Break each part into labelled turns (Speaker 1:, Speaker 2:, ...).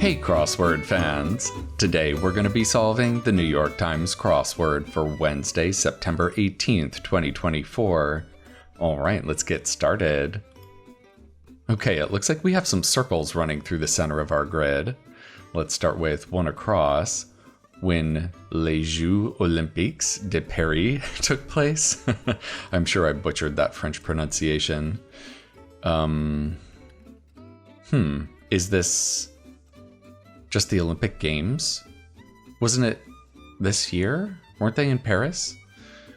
Speaker 1: Hey crossword fans! Today we're going to be solving the New York Times crossword for Wednesday, September 18th, 2024. Alright, let's get started. Okay, it looks like we have some circles running through the center of our grid. Let's start with one across. When les Jeux Olympiques de Paris took place. I'm sure I butchered that French pronunciation. Is this just the Olympic Games? Wasn't it this year? Weren't they in Paris?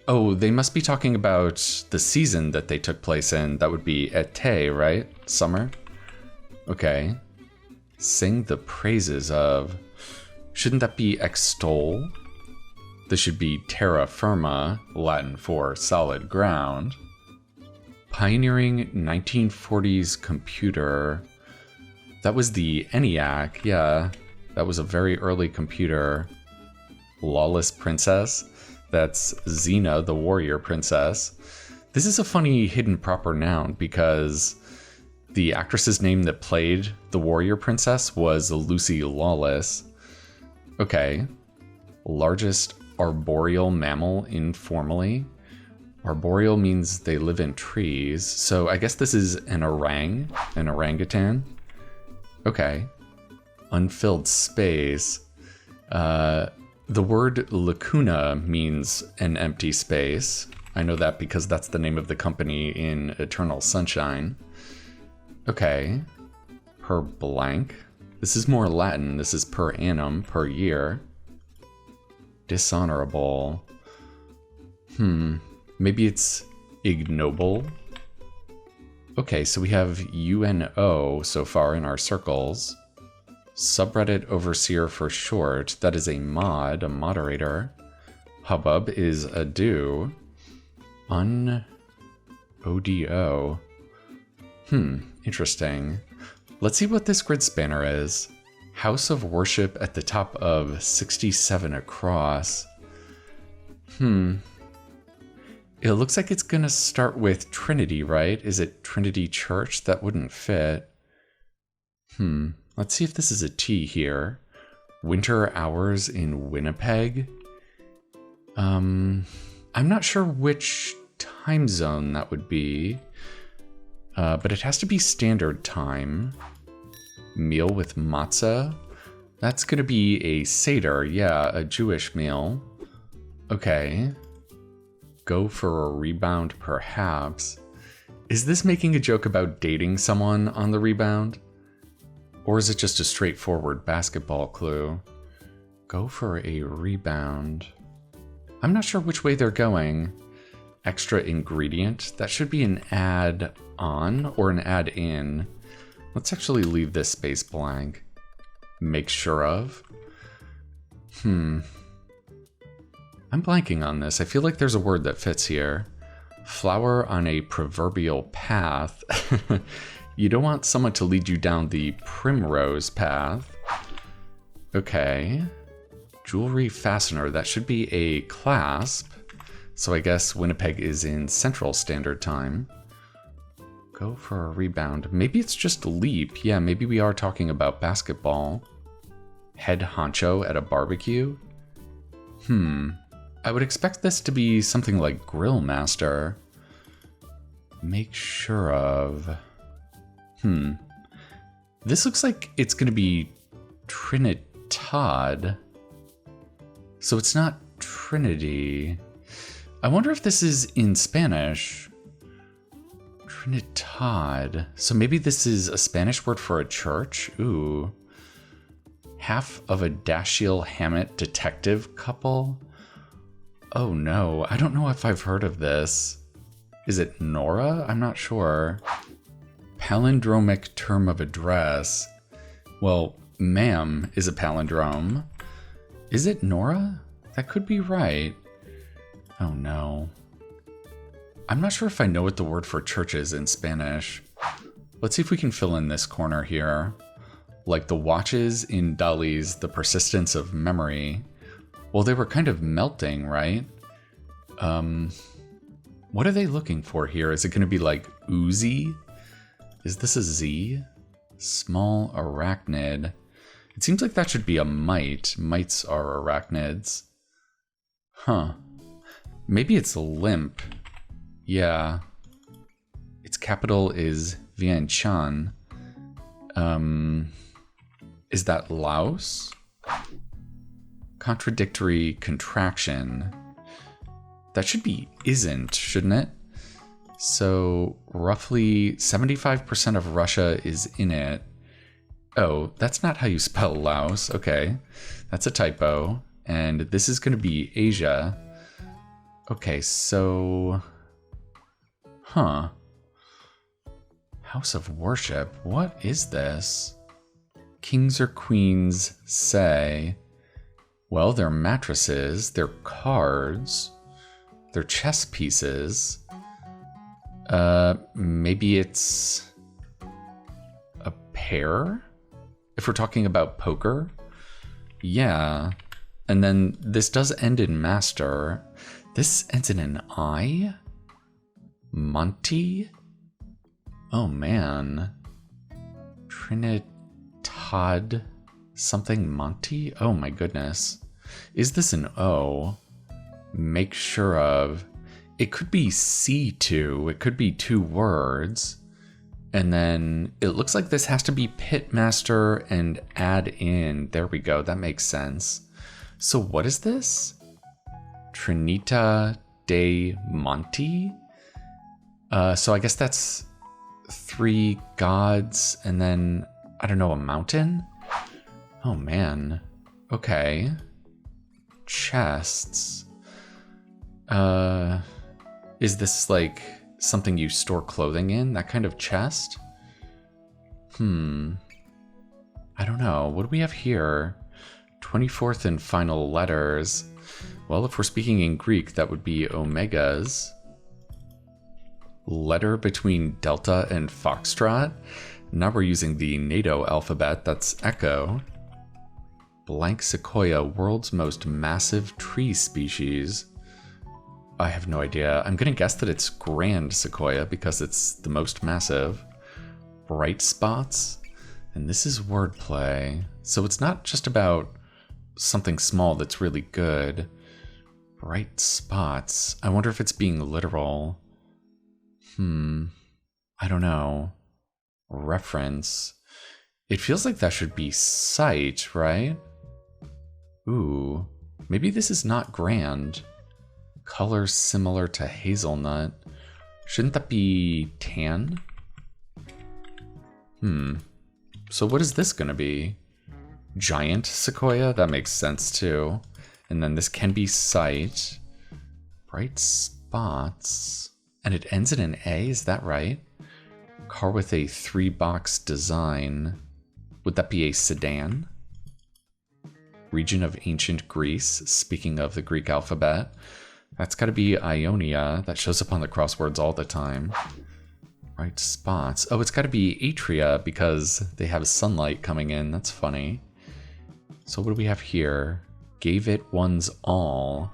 Speaker 1: Oh, they must be talking about the season that they took place in. That would be été, right? Summer? Okay. Sing the praises of... Shouldn't that be extol? This should be terra firma, Latin for solid ground. Pioneering 1940s computer. That was the ENIAC, yeah. That was a very early computer. Lawless princess. That's Xena, the warrior princess. This is a funny hidden proper noun because the actress's name that played the warrior princess was Lucy Lawless. Okay. Largest arboreal mammal informally. Arboreal means they live in trees. So I guess this is an orangutan. Okay. Unfilled space. The word lacuna means an empty space. I know that because that's the name of the company in Eternal Sunshine. Okay. Per blank. This is more Latin. This is per annum, per year. Dishonorable. Maybe it's ignoble. Okay, so we have UNO so far in our circles. Subreddit overseer for short. That is a mod, a moderator. Hubbub is a do. ODO. Interesting. Let's see what this grid spanner is. House of worship at the top of 67 across. It looks like it's gonna start with Trinity, right? Is it Trinity Church? That wouldn't fit. Let's see if this is a T here. Winter hours in Winnipeg. I'm not sure which time zone that would be. But it has to be standard time. Meal with matzah. That's gonna be a Seder, yeah, a Jewish meal. Okay. Go for a rebound, perhaps. Is this making a joke about dating someone on the rebound? Or is it just a straightforward basketball clue? Go for a rebound. I'm not sure which way they're going. Extra ingredient? That should be an add-on or an add-in. Let's actually leave this space blank. Make sure of. I'm blanking on this. I feel like there's a word that fits here. Flower on a proverbial path. You don't want someone to lead you down the primrose path. Okay. Jewelry fastener. That should be a clasp. So I guess Winnipeg is in Central Standard Time. Go for a rebound. Maybe it's just leap. Yeah, maybe we are talking about basketball. Head honcho at a barbecue? I would expect this to be something like grill master. Make sure of... This looks like it's going to be Trinitad. So it's not Trinity. I wonder if this is in Spanish. Trinidad. So maybe this is a Spanish word for a church? Ooh. Half of a Dashiell Hammett detective couple? Oh no, I don't know if I've heard of this. Is it Nora? I'm not sure. Palindromic term of address. Well, ma'am is a palindrome. Is it Nora? That could be right. Oh no. I'm not sure if I know what the word for church is in Spanish. Let's see if we can fill in this corner here. Like the watches in Dali's The Persistence of Memory. Well, they were kind of melting, right? What are they looking for here? Is it going to be like oozy? Is this a Z? Small arachnid. It seems like that should be a mite. Mites are arachnids. Huh. Maybe it's limp. Yeah. Its capital is Vientiane. Is that Laos? Contradictory contraction. That should be isn't, shouldn't it? So roughly 75% of Russia is in it. Oh, that's not how you spell Laos. Okay, that's a typo. And this is going to be Asia. Okay, so... Huh. House of worship. What is this? Kings or queens say... Well, they're mattresses, they're cards, they're chess pieces. Maybe it's a pair? If we're talking about poker? Yeah. And then this does end in master. This ends in an I? Monty? Oh man. Trinidad something Monty? Oh my goodness. Is this an O? Make sure of. It could be C2. It could be 2 words. And then it looks like this has to be pitmaster and add in. There we go. That makes sense. So what is this? Trinita de Monte? So I guess that's 3 gods and then, I don't know, a mountain? Oh man. Okay. Chests. Is this like something you store clothing in? That kind of chest? I don't know. What do we have here? 24th and final letters. Well, if we're speaking in Greek, that would be omegas. Letter between delta and foxtrot. Now we're using the NATO alphabet. That's echo. Blank sequoia, world's most massive tree species. I have no idea. I'm going to guess that it's grand sequoia because it's the most massive. Bright spots. And this is wordplay. So it's not just about something small that's really good. Bright spots. I wonder if it's being literal. I don't know. Reference. It feels like that should be sight, right? Ooh. Maybe this is not grand. Color similar to hazelnut. Shouldn't that be tan? So what is this gonna be? Giant sequoia? That makes sense too. And then this can be sight. Bright spots. And it ends in an A, is that right? Car with a 3-box design. Would that be a sedan? Region of ancient Greece, speaking of the Greek alphabet. That's gotta be Ionia. That shows up on the crosswords all the time. Bright spots. Oh, it's gotta be Atria because they have sunlight coming in. That's funny. So what do we have here? Gave it one's all.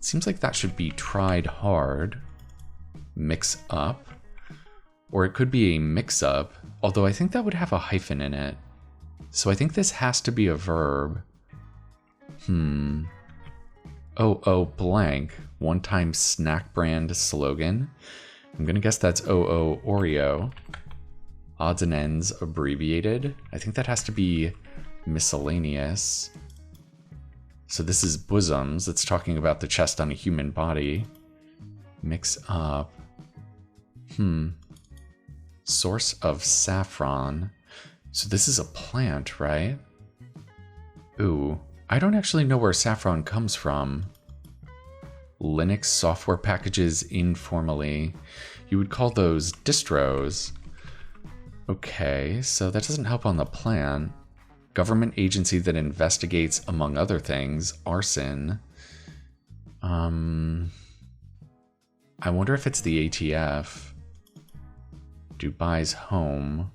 Speaker 1: Seems like that should be tried hard. Mix up. Or it could be a mix-up, although I think that would have a hyphen in it. So I think this has to be a verb. blank, one-time snack brand slogan. I'm gonna guess that's OO Oreo. Odds and ends abbreviated. I think that has to be miscellaneous. So this is bosoms. It's talking about the chest on a human body. Mix up. Source of saffron. So this is a plant, right? Ooh, I don't actually know where saffron comes from. Linux software packages informally. You would call those distros. Okay, so that doesn't help on the plant. Government agency that investigates, among other things, arson. I wonder if it's the ATF. Dubai's home.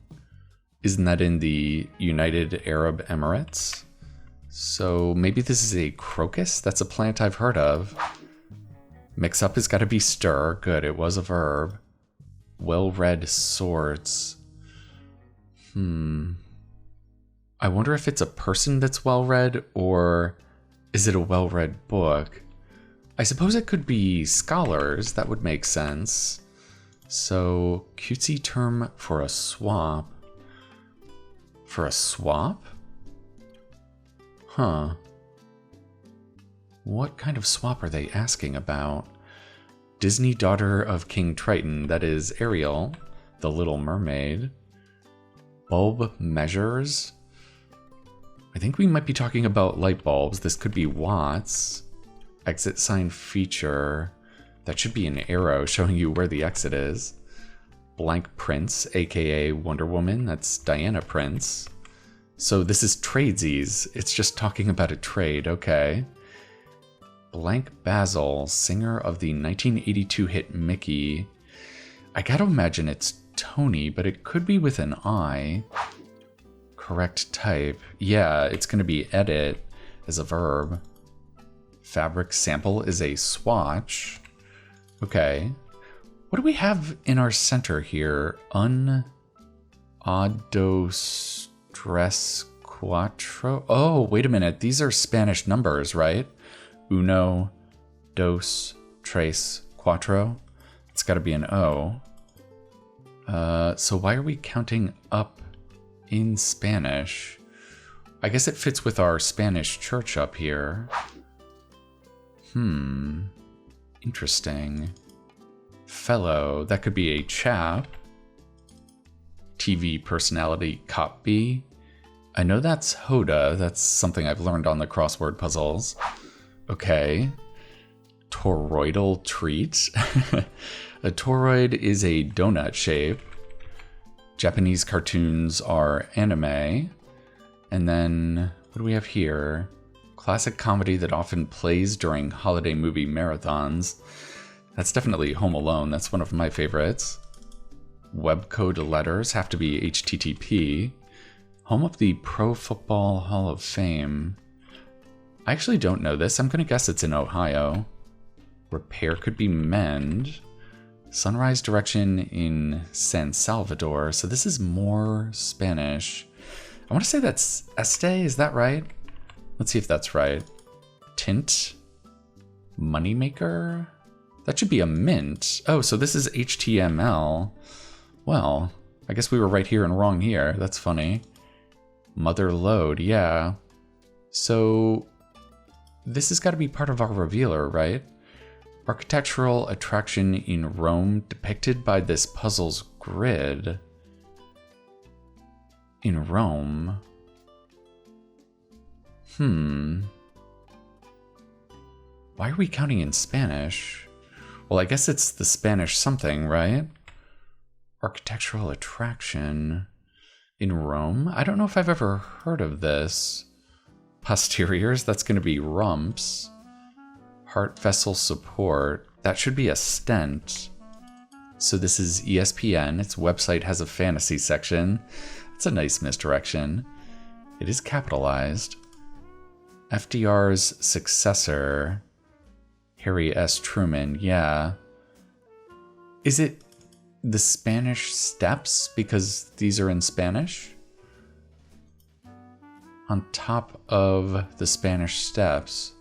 Speaker 1: Isn't that in the United Arab Emirates? So maybe this is a crocus? That's a plant I've heard of. Mix up has got to be stir. Good, it was a verb. Well-read sorts. I I wonder if it's a person that's well-read, or is it a well-read book? I suppose it could be scholars. That would make sense. So, cutesy term for a swap. For a swap? Huh. What kind of swap are they asking about? Disney daughter of King Triton, that is Ariel, the Little Mermaid. Bulb measures? I think we might be talking about light bulbs. This could be watts. Exit sign feature. That should be an arrow showing you where the exit is. Blank Prince, aka Wonder Woman, that's Diana Prince. So this is tradesies. It's just talking about a trade, okay. Blank Basil, singer of the 1982 hit Mickey. I gotta imagine it's Tony, but it could be with an I. Correct type. Yeah, it's gonna be edit as a verb. Fabric sample is a swatch. Okay. What do we have in our center here? Dos, tres, cuatro. Oh, wait a minute. These are Spanish numbers, right? Uno, dos, tres, cuatro. It's got to be an O. So why are we counting up in Spanish? I guess it fits with our Spanish church up here. Interesting. Fellow, that could be a chap. TV personality, cop B. I know that's Hoda. That's something I've learned on the crossword puzzles. Okay. Toroidal treat. A toroid is a donut shape. Japanese cartoons are anime. And then, what do we have here? Classic comedy that often plays during holiday movie marathons. That's definitely Home Alone. That's one of my favorites. Web code letters have to be HTTP. Home of the Pro Football Hall of Fame. I actually don't know this. I'm going to guess it's in Ohio. Repair could be mend. Sunrise direction in San Salvador. So this is more Spanish. I want to say that's este. Is that right? Let's see if that's right. Tint. Moneymaker. That should be a mint. Oh, so this is HTML. Well, I guess we were right here and wrong here. That's funny. Mother load, yeah. So this has got to be part of our revealer, right? Architectural attraction in Rome depicted by this puzzle's grid. In Rome. Why are we counting in Spanish? Well, I guess it's the Spanish something, right? Architectural attraction in Rome? I don't know if I've ever heard of this. Posteriors, that's going to be rumps. Heart vessel support, that should be a stent. So this is ESPN. Its website has a fantasy section. It's a nice misdirection. It is capitalized. FDR's successor, Harry S. Truman, yeah. Is it the Spanish Steps because these are in Spanish? On top of the Spanish Steps.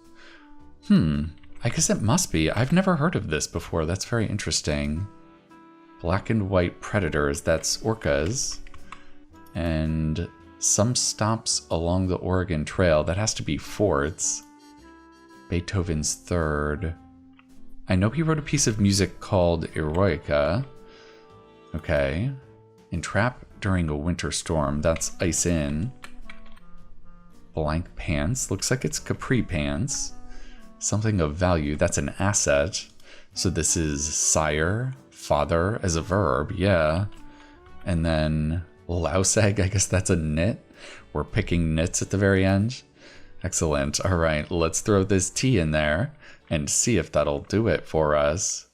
Speaker 1: I guess it must be. I've never heard of this before. That's very interesting. Black and white predators, that's orcas. And some stops along the Oregon Trail. That has to be forts. Beethoven's Third. I know he wrote a piece of music called Eroica. Okay. Entrap during a winter storm. That's Ice In. Blank pants. Looks like it's capri pants. Something of value. That's an asset. So this is sire, father as a verb. Yeah. And then louse egg. I guess that's a knit. We're picking knits at the very end. Excellent. All right, let's throw this T in there and see if that'll do it for us.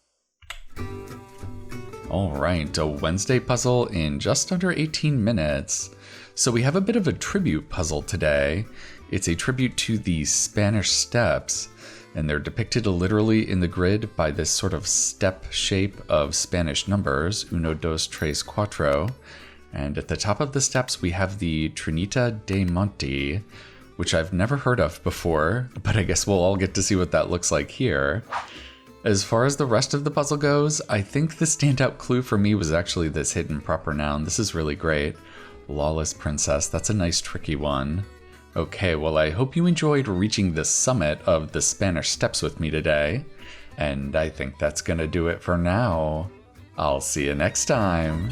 Speaker 1: All right, a Wednesday puzzle in just under 18 minutes. So we have a bit of a tribute puzzle today. It's a tribute to the Spanish Steps, and they're depicted literally in the grid by this sort of step shape of Spanish numbers, uno, dos, tres, cuatro. And at the top of the steps, we have the Trinita dei Monti, which I've never heard of before, but I guess we'll all get to see what that looks like here. As far as the rest of the puzzle goes, I think the standout clue for me was actually this hidden proper noun. This is really great. Lawless Princess, that's a nice tricky one. Okay, well I hope you enjoyed reaching the summit of the Spanish Steps with me today. And I think that's gonna do it for now. I'll see you next time.